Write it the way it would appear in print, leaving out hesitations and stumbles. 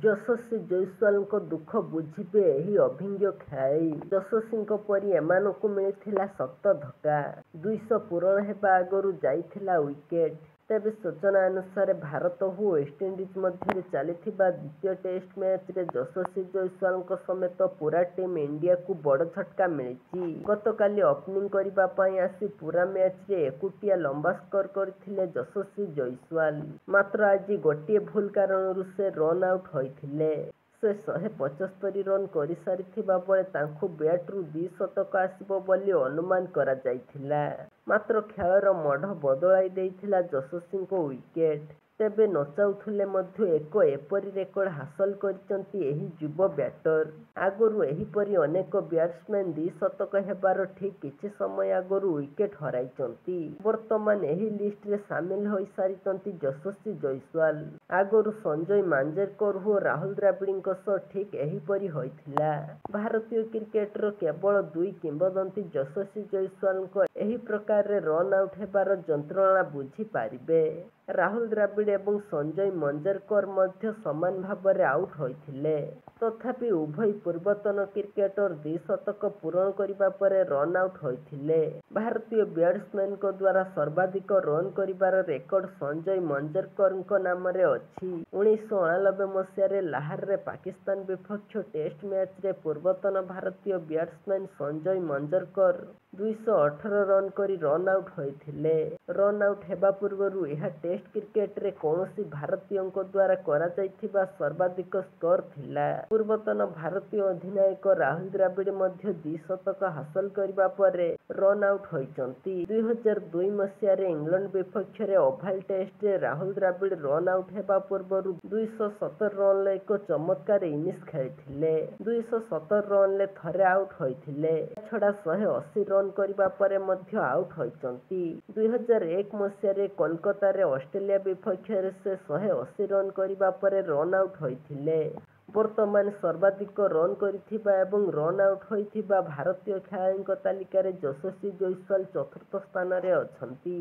ଯଶସ୍ୱୀ ଜୟସ୍ୱାଲଙ୍କ ଦୁଃଖ ବୁଝିବେ ଏହି ଅଭିଜ୍ଞ ଖେଳାଳି। ଯଶସ୍ୱୀଙ୍କ ପରି ଏମାନଙ୍କୁ ମିଳିଥିଲା ଶକ୍ତ ଧକ୍କା। 200 ପୂରଣ ହେବା ଆଗରୁ ଯାଇଥିଲା ୱିକେଟ୍। ତେବେ ସୂଚନା ଅନୁସାରେ ଭାରତ ଓ ୱେଷ୍ଟଇଣ୍ଡିଜ୍ ମଧ୍ୟରେ ଚାଲିଥିବା ଦ୍ୱିତୀୟ ଟେଷ୍ଟ ମ୍ୟାଚ୍ରେ ଯଶସ୍ୱୀ ଜୟସ୍ୱାଲଙ୍କ ସମେତ ପୂରା ଟିମ୍ ଇଣ୍ଡିଆକୁ ବଡ଼ ଝଟକା ମିଳିଛି। ଗତକାଲି ଓପନିଂ କରିବା ପାଇଁ ଆସି ପୂରା ମ୍ୟାଚ୍ରେ ଏକୁଟିଆ ଲମ୍ବା ସ୍କୋର କରିଥିଲେ ଯଶସ୍ୱୀ ଜୟସ୍ୱାଲ। ମାତ୍ର ଆଜି ଗୋଟିଏ ଭୁଲ୍ କାରଣରୁ ସେ ରନ୍ ଆଉଟ୍ ହୋଇଥିଲେ। ସେ 175 ରନ୍ କରିସାରିଥିବା ବେଳେ ତାଙ୍କୁ ବ୍ୟାଟ୍ରୁ ଦ୍ୱିଶତକ ଆସିବ ବୋଲି ଅନୁମାନ କରାଯାଇଥିଲା। ମାତ୍ର ଖେଳର ମୋଡ଼ ବଦଳାଇ ଦେଇଥିଲା ଯଶସ୍ୱୀଙ୍କ ୱିକେଟ୍। ତେବେ ନଚାଉଥିଲେ ମଧ୍ୟ ଏକ ଏପରି ରେକର୍ଡ ହାସଲ କରିଛନ୍ତି ଏହି ଯୁବ ବ୍ୟାଟର। ଆଗରୁ ଏହିପରି ଅନେକ ବ୍ୟାଟ୍ସମ୍ୟାନ୍ ଦ୍ୱିଶତକ ହେବାର ଠିକ୍ କିଛି ସମୟ ଆଗରୁ ୱିକେଟ୍ ହରାଇଛନ୍ତି। ବର୍ତ୍ତମାନ ଏହି ଲିଷ୍ଟରେ ସାମିଲ ହୋଇସାରିଛନ୍ତି ଯଶସ୍ୱୀ ଜୟସ୍ୱାଲ। ଆଗରୁ ସଞ୍ଜୟ ମାଞ୍ଜରେକର ଓ ରାହୁଲ ଦ୍ରାବିଡଙ୍କ ସହ ଠିକ୍ ଏହିପରି ହୋଇଥିଲା। ଭାରତୀୟ କ୍ରିକେଟର କେବଳ ଦୁଇ କିମ୍ବଦନ୍ତୀ ଯଶସ୍ୱୀ ଜୟସ୍ୱାଲଙ୍କ ଏହି ପ୍ରକାରରେ ରନ୍ ଆଉଟ୍ ହେବାର ଯନ୍ତ୍ରଣା ବୁଝିପାରିବେ। ରାହୁଲ ଦ୍ରାବିଡ ଏବଂ ସଞ୍ଜୟ ମଞ୍ଜରେକର ମଧ୍ୟ ସମାନ ଭାବରେ ଆଉଟ୍ ହୋଇଥିଲେ। ତଥାପି ଉଭୟ ପୂର୍ବତନ କ୍ରିକେଟର ଦ୍ୱିଶତକ ପୂରଣ କରିବା ପରେ ରନ୍ ଆଉଟ୍ ହୋଇଥିଲେ। ଭାରତୀୟ ବ୍ୟାଟ୍ସମ୍ୟାନଙ୍କ ଦ୍ୱାରା ସର୍ବାଧିକ ରନ୍ କରିବାର ରେକର୍ଡ ସଞ୍ଜୟ ମଞ୍ଜରେକରଙ୍କ ନାମରେ ଅଛି। 1989 ମସିହାରେ ଲାହୋରରେ ପାକିସ୍ତାନ ବିପକ୍ଷ ଟେଷ୍ଟ ମ୍ୟାଚ୍ରେ ପୂର୍ବତନ ଭାରତୀୟ ବ୍ୟାଟ୍ସମ୍ୟାନ୍ ସଞ୍ଜୟ ମଞ୍ଜରେକର 218 ରନ୍ କରି ରନ୍ ଆଉଟ୍ ହୋଇଥିଲେ। ରନ୍ ଆଉଟ୍ ହେବା ପୂର୍ବରୁ ଏହା ଟେଷ୍ଟ କ୍ରିକେଟରେ କୌଣସି ଭାରତୀୟଙ୍କ ଦ୍ୱାରା କରାଯାଇଥିବା ସର୍ବାଧିକ ସ୍କୋର ଥିଲା। ପୂର୍ବତନ ଭାରତୀୟ ଅଧିନାୟକ ରାହୁଲ ଦ୍ରାବିଡ ମଧ୍ୟ ଦ୍ୱିଶତକ ହାସଲ କରିବା ପରେ ରନ୍ ଆଉଟ୍ ହୋଇଛନ୍ତି। 2002 ମସିହାରେ ଇଂଲଣ୍ଡ ବିପକ୍ଷରେ ଓଭାଲ ଟେଷ୍ଟରେ ରାହୁଲ ଦ୍ରାବିଡ ରନ୍ ଆଉଟ୍ ହେବା ପୂର୍ବରୁ 217 ରନ୍ର ଏକ ଚମତ୍କାର ଇନିଂସ ଖେଳିଥିଲେ। 217 ରନ୍ରେ ଥରେ ଆଉଟ୍ ହୋଇଥିଲେ। ଏହାଛଡ଼ା 180 ରନ୍ କରିବା ପରେ ମଧ୍ୟ ଆଉଟ୍ ହୋଇଛନ୍ତି। 2001 ମସିହାରେ କୋଲକାତାରେ ଅଷ୍ଟ୍ରେଲିଆ ବିପକ୍ଷରେ ସେ 180 ରନ୍ କରିବା ପରେ ରନ୍ ଆଉଟ୍ ହୋଇଥିଲେ। ବର୍ତ୍ତମାନ ସର୍ବାଧିକ ରନ୍ କରିଥିବା ଏବଂ ରନ୍ ଆଉଟ୍ ହୋଇଥିବା ଭାରତୀୟ ଖେଳାଳିଙ୍କ ତାଲିକାରେ ଯଶସ୍ୱୀ ଜୟସ୍ୱାଲ ଚତୁର୍ଥ ସ୍ଥାନରେ ଅଛନ୍ତି।